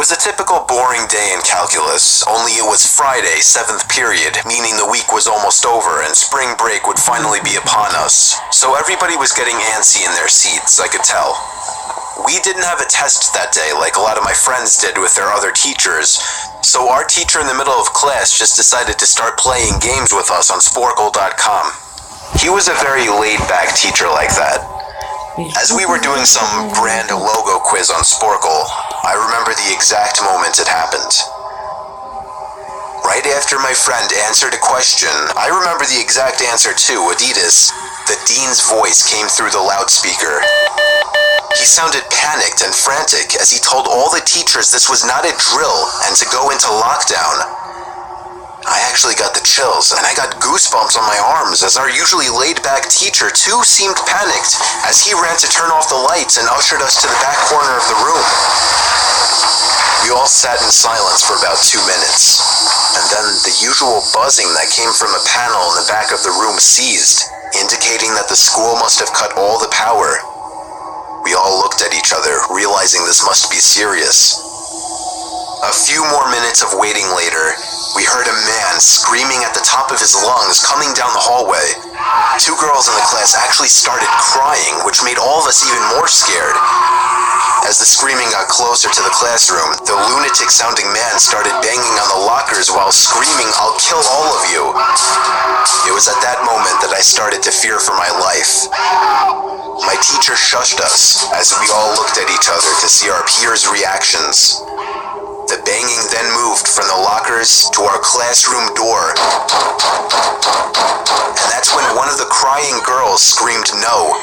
was a typical boring day in calculus, only it was Friday, 7th period, meaning the week was almost over and spring break would finally be upon us. So everybody was getting antsy in their seats, I could tell. We didn't have a test that day like a lot of my friends did with their other teachers, so our teacher in the middle of class just decided to start playing games with us on Sporkle.com. He was a very laid-back teacher like that. As we were doing some grand logo quiz on Sporkle, I remember the exact moment it happened. Right after my friend answered a question, I remember the exact answer too, Adidas. The dean's voice came through the loudspeaker. He sounded panicked and frantic as he told all the teachers this was not a drill and to go into lockdown. I actually got the chills, and I got goosebumps on my arms as our usually laid-back teacher too seemed panicked as he ran to turn off the lights and ushered us to the back corner of the room. We all sat in silence for about 2 minutes, and then the usual buzzing that came from a panel in the back of the room ceased, indicating that the school must have cut all the power. We all looked at each other, realizing this must be serious. A few more minutes of waiting later, we heard a man screaming at the top of his lungs coming down the hallway. 2 girls in the class actually started crying, which made all of us even more scared. As the screaming got closer to the classroom, the lunatic-sounding man started banging on the lockers while screaming, "I'll kill all of you." It was at that moment that I started to fear for my life. My teacher shushed us as we all looked at each other to see our peers' reactions. The banging then moved from the lockers to our classroom door. And that's when one of the crying girls screamed no.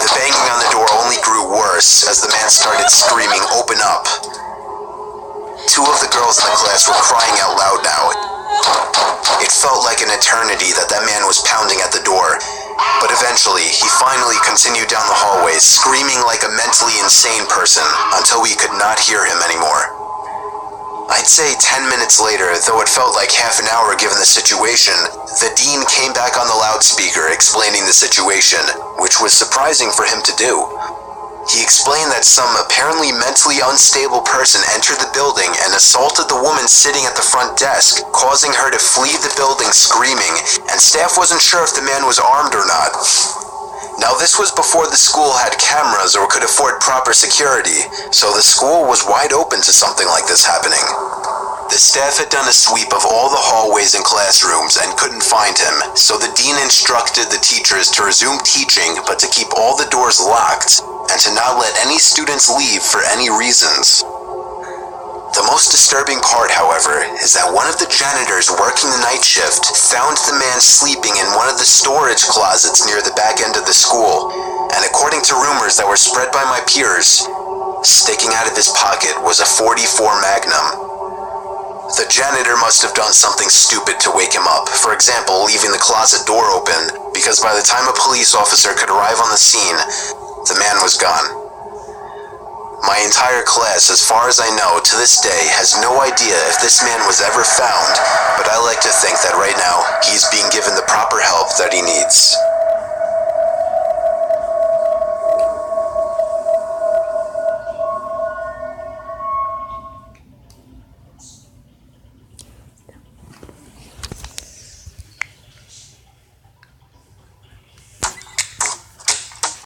The banging on the door only grew worse as the man started screaming, "Open up." 2 of the girls in the class were crying out loud now. It felt like an eternity that man was pounding at the door. But eventually, he finally continued down the hallway, screaming like a mentally insane person, until we could not hear him anymore. I'd say 10 minutes later, though it felt like half an hour given the situation, the dean came back on the loudspeaker explaining the situation, which was surprising for him to do. He explained that some apparently mentally unstable person entered the building and assaulted the woman sitting at the front desk, causing her to flee the building screaming, and staff wasn't sure if the man was armed or not. Now, this was before the school had cameras or could afford proper security, so the school was wide open to something like this happening. The staff had done a sweep of all the hallways and classrooms and couldn't find him, so the dean instructed the teachers to resume teaching but to keep all the doors locked and to not let any students leave for any reasons. The most disturbing part, however, is that one of the janitors working the night shift found the man sleeping in one of the storage closets near the back end of the school, and according to rumors that were spread by my peers, sticking out of his pocket was a .44 Magnum. The janitor must have done something stupid to wake him up, for example, leaving the closet door open, because by the time a police officer could arrive on the scene, the man was gone. My entire class, as far as I know, to this day, has no idea if this man was ever found, but I like to think that right now, he's being given the proper help that he needs.